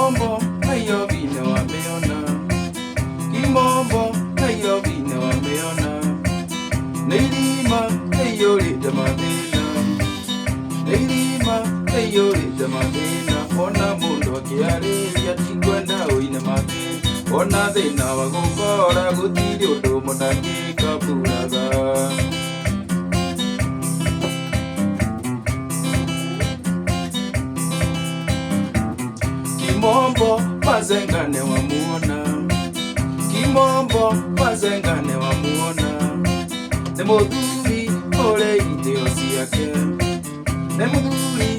Kimombo Nairobi na wameona, Kimombo Nairobi na wameona, Nailima Nairobi mathina, Nailima Nairobi mathina, ona mundu akiarĩria tikwenda uine mathina, ona thĩna wa gũkora gũtirĩ ũndũ mũtangĩka buraga. Kimombo Mazengane wamuona, Kimombo Mazengane wamuona, nĩ mũthuri ũrĩ itĩo ciake, nĩ mũthuri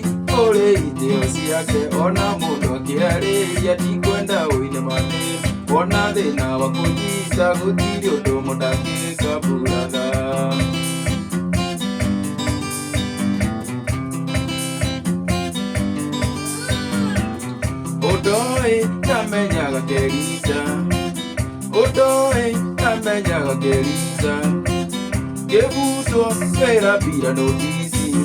ũrĩ itĩo ciake, ona mũndũ akĩarĩria tikwenda ũine mathĩna, ona thĩna wa kũnyita gũtirĩ ũndũ mũtangĩka buraga. Udoe tamenyaga Kericha, Udoe tamenyaga Kericha, Gebutwo wĩra mbira notisi,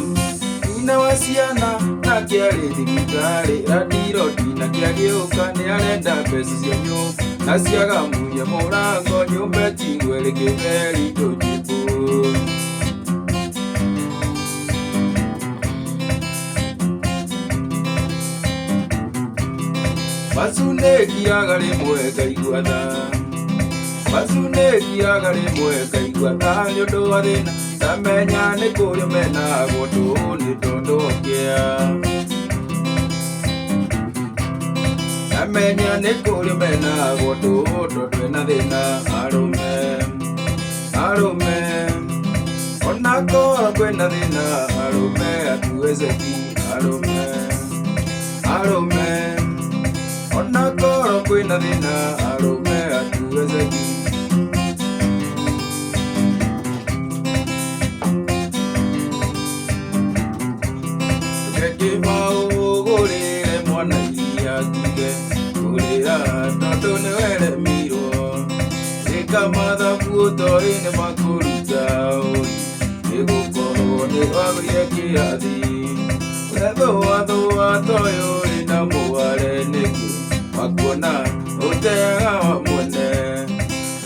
nyina wa ciana na kĩarĩ thibitarĩ, Radirodi na kĩagĩũka nĩarenda mbeca cia nyũmba, na ciagamuia mũrango nyũmba ĩtigwo ĩrĩ kĩberi tũjibũ. Masunĩkiaga rĩmwe ngaigua tha, masunĩkiaga rĩmwe ngaigua tha, nĩũndũ wa thĩna ndamenya nĩ kũrĩa menagwo tũũ nĩ tondũ kĩa, ndamenya nĩ kũrĩa menagwo tũũ tondũ ena thĩna arũme, arũme, ona korwo kwĩna thĩna arũme atuwezeki, arũme, arũme, ona korwo kwĩna thĩna arũme atuwezeki. Ũgũrĩre mwana iria nduge, gũrĩra tondũ nĩ weremirwo, ĩka mathabu ũtoĩ nĩ makũruta ũri, nĩgũkorwo nĩ wagũrire kĩrathi, wethũathũa toĩ ũrĩ na mũware nĩkĩ, wakuona ũteaga wa mwene,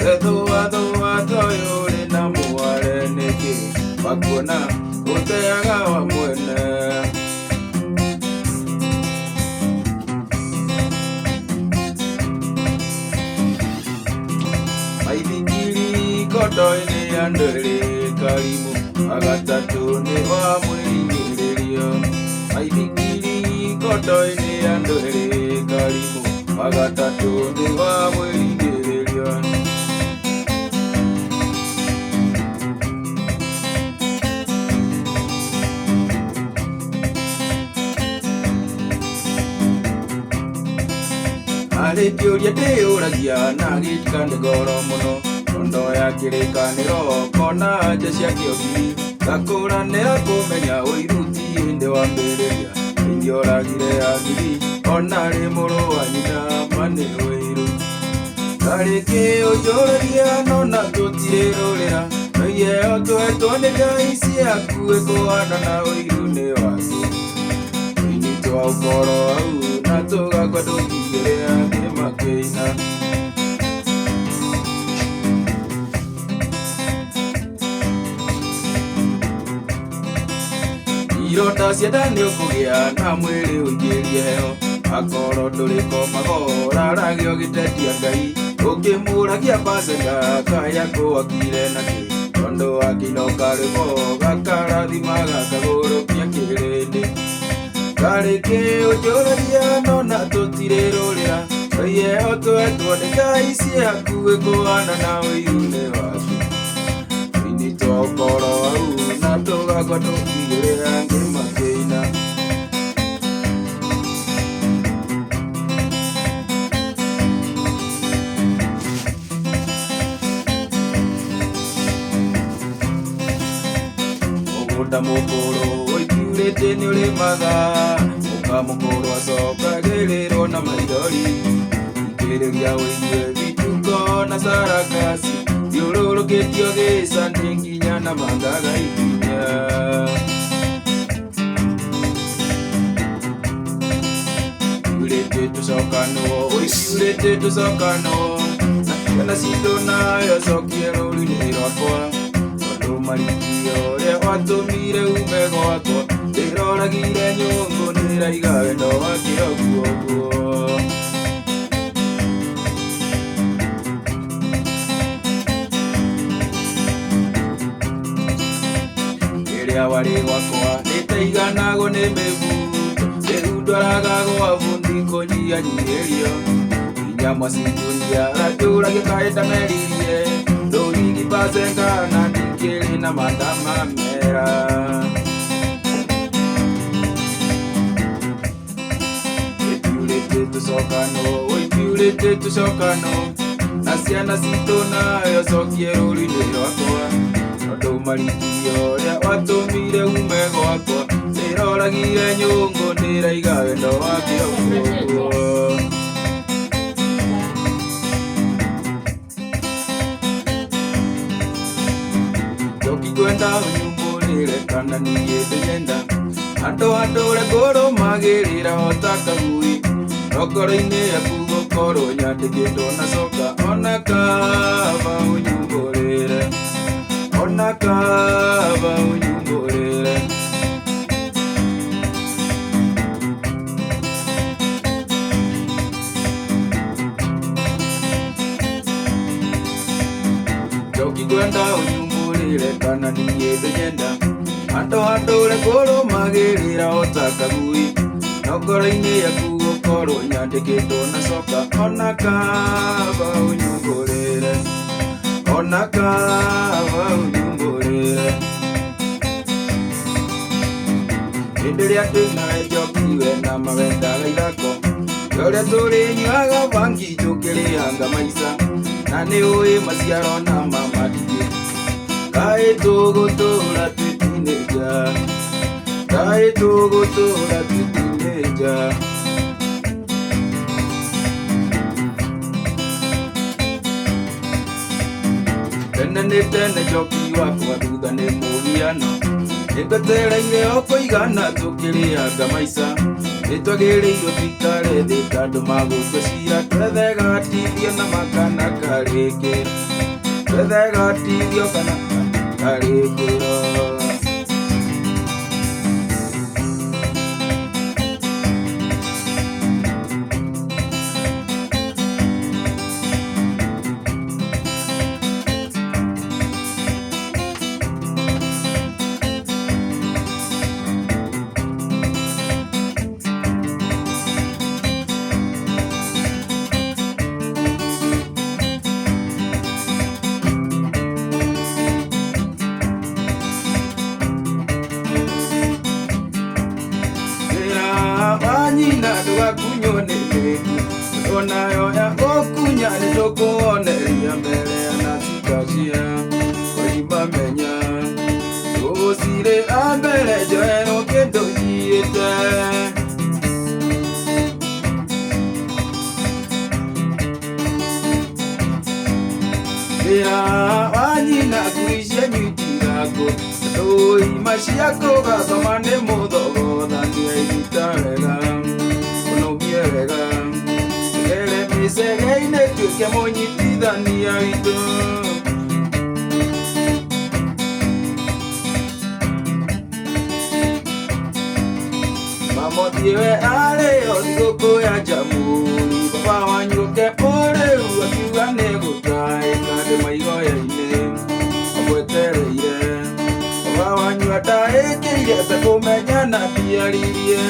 wethũathũa toĩ ũrĩ na mũware nĩkĩ, wakuona ũteaga wa mwene. Maithikiri kondo-inĩ andũ erĩ Karimũ, wagatatũ nĩ wa mwĩingĩrĩrio, maithikiri kondo-inĩ andũ erĩ Karimũ, wagatatũ nĩ wa mwĩingĩrĩrio. Harĩ kĩũria ndĩyũragia na gĩkĩka nĩ ngoro mũno, rondo ya kĩrĩkanĩro kona nja cia kĩogi, ngakũranĩra kũmenya ũiruti hĩndĩ wambĩrĩria, ingĩoragire agiri ona rĩ mũrũ wa nyina manĩ ũiru, tarĩkĩ ũnjũragia nona tũtirĩrũrĩra, noiyeo twetwo nĩ Ngai ciaku ĩkũhana na ũiru-nĩ waku, tũini twa ũkoro hau na tũgakua tũkigĩrĩra kĩrĩma kĩina. Ironda cia nda nĩ ũkũgĩa na mwĩrĩ ũingĩrie heo, akorwo ndũrĩ komago raragio gĩtetia Ngai, ũkĩmũragia Basenga kaya kũwakire nakĩ, tondũ akĩno karĩmo gakarathima gakagũrũkia kĩrĩndĩ, tarĩkĩ ũnjũragia nona tũtirĩrũrĩra, noiyeo twetwo nĩ Ngai ciaku ĩkũhana na ũiru-nĩ waku, tũini twa ũkoro hau na tũgakua tũkigĩrĩra kĩrĩma kĩina. Mũgũnda mũkũrũ ũikiurĩte nĩ ũrĩmaga, mũkamũkũrũ acokagĩrĩrwo na maithori, ikĩrĩria ũigue vituko na sarakasi, thiũrũrũkĩtio gĩcani nginya na mangaga ikinya. Yurĩte tũcoka tusokano oikiurete tusokano na ciitũ nayo cokie rũũri-inĩ rwakwa tondũ marikio ũrĩa watũmire ume gwakwa ndĩroragire nyũngũ ndĩraiga wendo wake ũguo rĩrĩa warĩ gwakwa nĩtaiganagwo nĩ mĩbuto rĩu ndwaraga gwa bundi kũnyihanyiĩrio nyama cinjuria ratũũragia kahinda meririe ndũrigi pasengana ndingĩrĩ na matama mera Ipiurĩte tũcokano na ciana citũ nayo cokie rũũri-inĩ rwakwa tondũ marikio ũrĩa watũmire ume gwakwa ndĩroragire nyũngũ ndĩraiga wendo wake ũguo njokikwenda ũnyumbũrĩre kana niĩ ndĩnyenda andũ andũre ngũrũmagĩrĩra ota kagui ngoro-inĩ yaku gũkorwo nyandĩkĩtwo na coka ona kaba ũnyumbũrĩre ona kaba ũnyumbũrĩre njokikwenda ũnyumbũrĩre kana niĩ ndĩnyenda andũ andũre ngũrũmagĩrĩra ota kagui ngoro-inĩ yaku gũkorwo nyandĩkĩtwo na coka ona kaba ũnyumbũrĩre ona kaba ũnyumbũrĩre hĩndĩ ĩrĩa twĩnawe njokiwe na mawendaga ithako ũrĩa tũrĩnyuaga bangi tũkĩrĩanga maica na nĩ ũĩ maciaro na mamatigĩ kaĩ tũgũtũũra twĩtinĩja kaĩ tũgũtũũra twĩtinĩja tene nĩ tene njoki wakwa thutha nĩ mũgiano nĩtwetereire o kũigana tũkĩrĩanga maica nĩtwagĩrĩirwo tũikare thĩ tondũ magũtũcira twethegatithio na makana karĩkĩro twethegatithio kana karĩkĩro wanyina ndũgakunywo nĩ mĩku onayo ya gũkunya nĩtũkũoneria mbere ya natikacia koima menya tũgũcirĩ a mbere njoero kĩndũ nyiĩte wĩra wanyina ngui cianyu itigakũ ndũima ciakũ gacoma nĩ mũthogothania iruta wega ũnogie wega tũgere mĩcege-inĩ tuĩke mũnyitithania witũ mamothiwe arĩo thigũkũ ya Jamhuri baba wanyu ũke ũrĩu akiuga nĩ gũtahĩka ndĩ maigoya-inĩ amwetereire baba wanyu atahĩkĩire tekũmenya na ndiaririe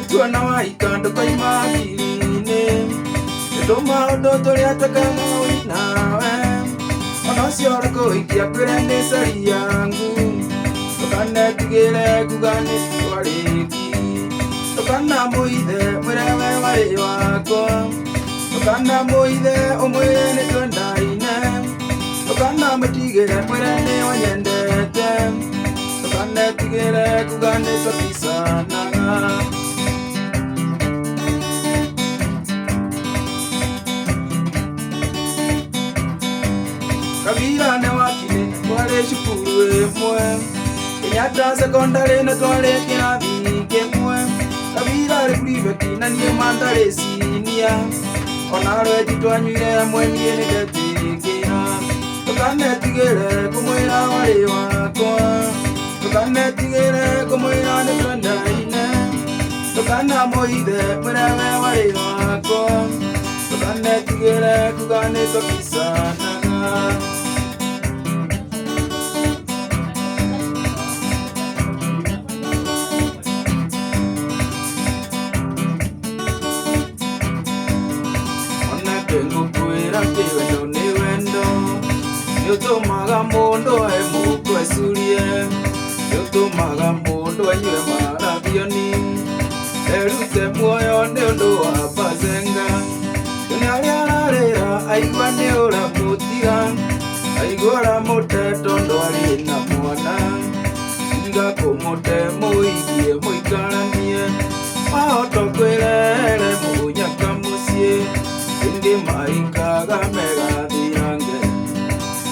tuona waika ndũkoima akiri-inĩ nĩtũmaũndũ tũrĩa tũkaga wĩnawe ona ũcio ũrĩkũhikia kwĩre nĩ cari yangu ndũkanetigĩre kuga nĩ twarĩki ndũkanamũithe mwĩre we warĩ wakwa ndũkanamũithe ũmwĩre nĩ twendaine ndũkanamũtigĩre mwĩre nĩ wanyendete ndũkanetigĩre kuga nĩ tũticanaga thukuru ĩmwe Kenyatta secondary na twarĩ kĩrathi kĩmwe Kabira arĩ private na niĩ mandarĩ senior Ona rweji twanyuire hamwe niĩ nĩndetĩkĩra Ndũkanetigĩre kũmwĩra warĩ wakwa Ndũkanetigĩre kũmwĩra nĩtwendaine Ndũkanamũithe mwĩre we warĩ wakwa Ndũkanetigĩre kuga nĩtũkicanaga Ngũkwĩra kĩwendo nĩ wendo Nĩũtũmaga mũndũ mũkwĩcurie Nĩũtũmaga mũndũ anyue marathoni Erute muoyo nĩ ũndũ wa Bazenga Nĩ arĩa ararĩra aigua nĩ ũramũtiga Aigua ũramũte tondũ arĩ na mwana Tiga kũmũte mũigie mũikaranie Wahota kwĩrehere mũnyaka mũciĩ Indi maikaga megathirange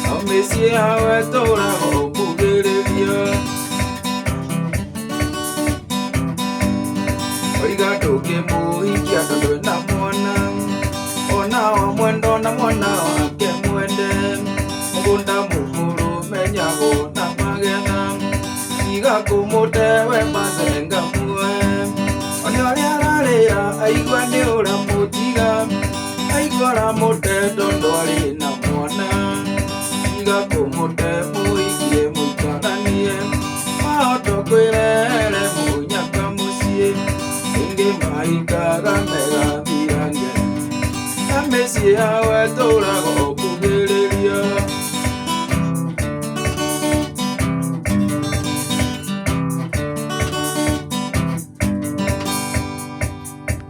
No mĩciĩ yawe tũraga ũkugĩrĩria Oiga ndũngĩmũhikia tondũ na mwana Ona wa mwendo na mwana wake mwende Mũgũnda mũkũrũ menyagwo na magetha Tiga kũmũte we Bazenga muoe Ona ũrĩa ararĩra aigua nĩ ũramũtiga Aigua ũramũte tondũ arĩ na mwana Tiga kũmũte mũikie mũikaranie Wahota kwĩrehere mũnyaka mũciĩ Indi maikaga megathirange Na mĩciĩ yawe tũraga